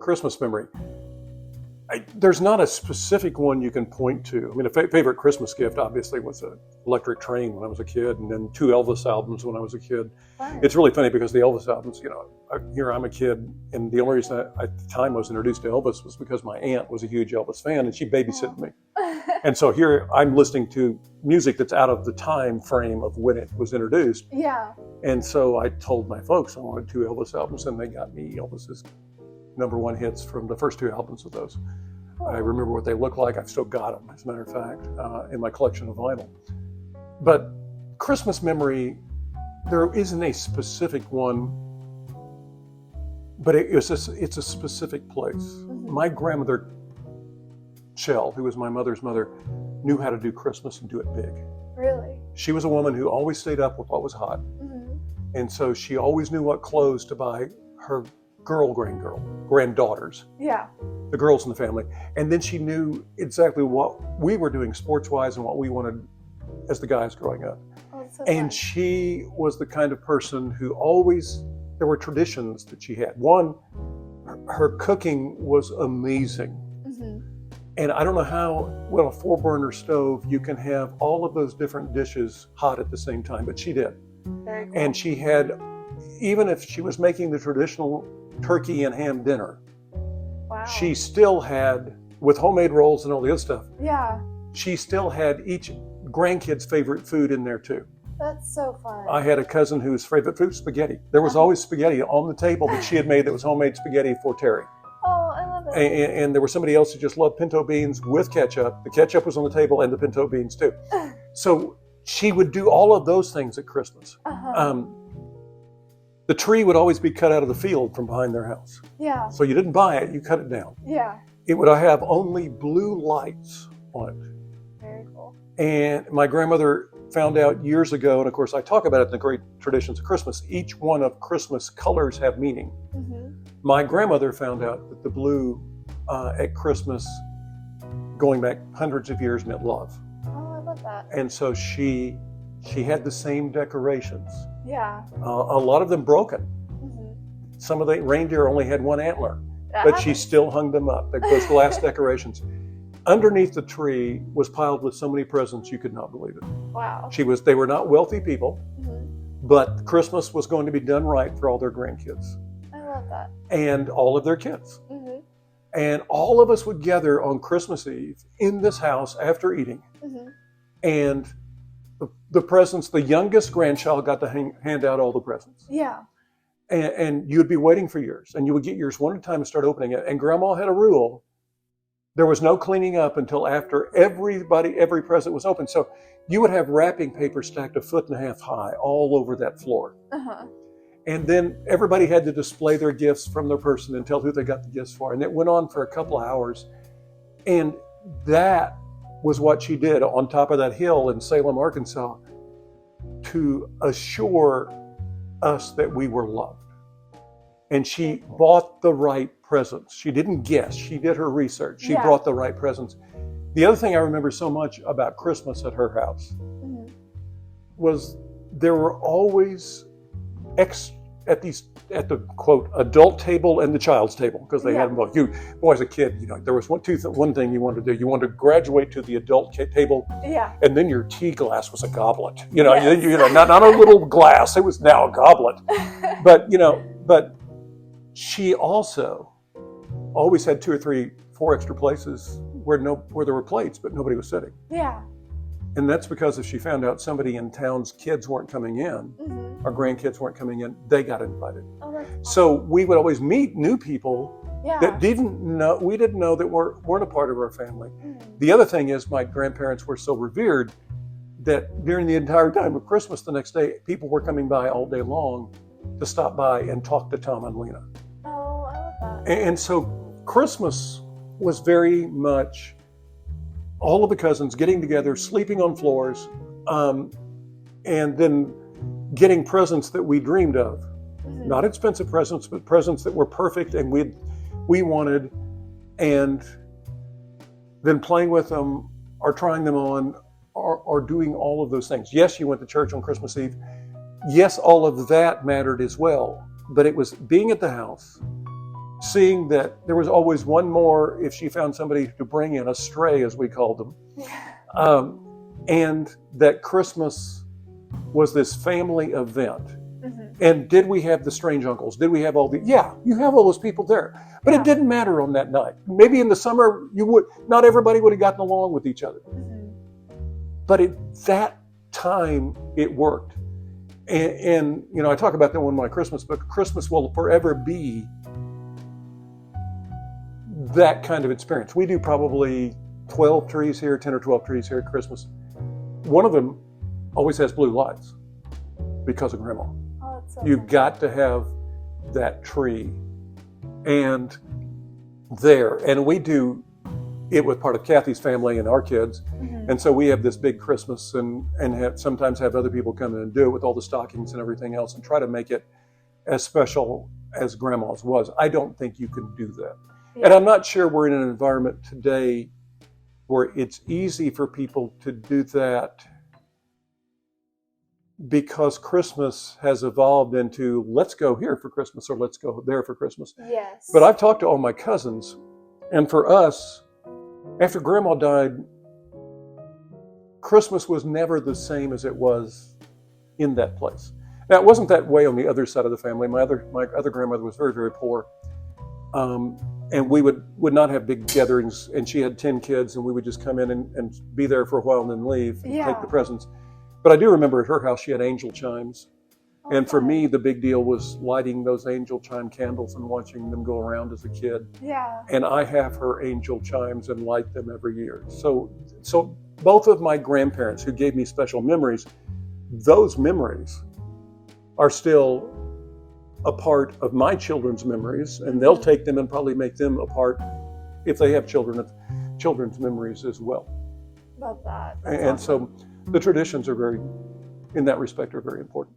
Christmas memory. There's not a specific one you can point to. I mean, a favorite Christmas gift obviously was an electric train when I was a kid, and then 2 Elvis albums when I was a kid. Fun. It's really funny because the Elvis albums, here I'm a kid, and the only reason at the time I was introduced to Elvis was because my aunt was a huge Elvis fan, and she babysitted me. And so here I'm listening to music that's out of the time frame of when it was introduced. Yeah. And so I told my folks I wanted 2 Elvis albums, and they got me Elvis's #1 hits from the first 2 albums of those. I remember what they look like. I've still got them, as a matter of fact, in my collection of vinyl. But Christmas memory, there isn't a specific one, but it's a specific place. Mm-hmm. My grandmother, Shell, who was my mother's mother, knew how to do Christmas and do it big. Really? She was a woman who always stayed up with what was hot. Mm-hmm. And so she always knew what clothes to buy her granddaughters, Yeah. the girls in the family. And then she knew exactly what we were doing sports-wise and what we wanted as the guys growing up. Oh, that's so And fun. she was the kind of person who there were traditions that she had. One, her cooking was amazing. Mm-hmm. And I don't know how, well, a 4-burner stove, you can have all of those different dishes hot at the same time, but she did. Very cool. And she had, even if she was making the traditional turkey and ham dinner, wow. she still had, with homemade rolls and all the other stuff, Yeah. she still had each grandkid's favorite food in there too. That's so fun. I had a cousin whose favorite food was spaghetti. There was always spaghetti on the table that she had made that was homemade spaghetti for Terry. Oh, I love it. And there was somebody else who just loved pinto beans with ketchup. The ketchup was on the table and the pinto beans too. So she would do all of those things at Christmas. Uh-huh. The tree would always be cut out of the field from behind their house. Yeah. So you didn't buy it, you cut it down. Yeah. It would have only blue lights on it. Very cool. And my grandmother found out years ago, and of course I talk about it in the great traditions of Christmas, each one of Christmas colors have meaning. Mm-hmm. My grandmother found out that the blue at Christmas, going back hundreds of years, meant love. Oh, I love that. And so she had the same decorations. Yeah. A lot of them broken. Mm-hmm. Some of the reindeer only had 1 antler, That but she happens. still hung them up, those glass decorations. Underneath the tree was piled with so many presents you could not believe it. Wow. They were not wealthy people, Mm-hmm. but Christmas was going to be done right for all their grandkids I love that. and all of their kids. Mm-hmm. And all of us would gather on Christmas Eve in this house after eating. Mm-hmm. And the presents, the youngest grandchild got to hand out all the presents. Yeah. And you'd be waiting for yours, and you would get yours one at a time and start opening it. And Grandma had a rule. There was no cleaning up until after every present was open. So you would have wrapping paper stacked 1.5 feet high all over that floor. Uh-huh. And then everybody had to display their gifts from their person and tell who they got the gifts for. And it went on for a couple of hours. And that was what she did on top of that hill in Salem, Arkansas, to assure us that we were loved. And she bought the right presents. She didn't guess. She did her research. She Yeah. brought the right presents. The other thing I remember so much about Christmas at her house Mm-hmm. was there were always at the quote adult table and the child's table, because they had them both. Boy, as a kid, there was one thing you wanted to do. You wanted to graduate to the adult table, Yeah. and then your tea glass was a goblet. Yes. Not a little glass. It was now a goblet. But she also always had 2 or 3, 4 extra places where there were plates, but nobody was sitting. Yeah. And that's because if she found out somebody in town's kids weren't coming in, Mm-hmm. our grandkids weren't coming in, they got invited. Oh, that's So we would always meet new people yeah. that we didn't know that weren't a part of our family. Mm. The other thing is my grandparents were so revered that during the entire time of Christmas the next day, people were coming by all day long to stop by and talk to Tom and Lena. Oh, I love that. And so Christmas was very much all of the cousins getting together, sleeping on floors, and then getting presents that we dreamed of. Mm-hmm. Not expensive presents, but presents that were perfect and we wanted, and then playing with them or trying them on or doing all of those things. Yes, you went to church on Christmas Eve. Yes, all of that mattered as well, but it was being at the house, seeing that there was always one more if she found somebody to bring in, a stray as we called them, and that Christmas was this family event. And did we have the strange uncles? Did we have all the, yeah, you have all those people there. But it didn't matter on that night. Maybe in the summer, not everybody would have gotten along with each other. But at that time, it worked. And I talk about that in my Christmas book. Christmas will forever be that kind of experience. We do probably 12 trees here, 10 or 12 trees here at Christmas. One of them always has blue lights because of Grandma. Oh, that's so You've fun. got to have that tree and there. And we do it with part of Kathy's family and our kids. And so we have this big Christmas and sometimes have other people come in and do it with all the stockings and everything else and try to make it as special as Grandma's was. I don't think you can do that. And I'm not sure we're in an environment today where it's easy for people to do that, because Christmas has evolved into let's go here for Christmas or let's go there for Christmas. Yes. But I've talked to all my cousins, and for us, after Grandma died, Christmas was never the same as it was in that place. Now, it wasn't that way on the other side of the family. My other grandmother was very, very poor. And we would not have big gatherings, and she had 10 kids, and we would just come in and be there for a while and then leave and take the presents. But I do remember at her house, she had angel chimes. And for me, the big deal was lighting those angel chime candles and watching them go around as a kid. Yeah. And I have her angel chimes and light them every year. So both of my grandparents who gave me special memories, those memories are still a part of my children's memories, and they'll take them and probably make them a part, if they have children, of children's memories as well. Love that. And so the traditions are in that respect, are very important.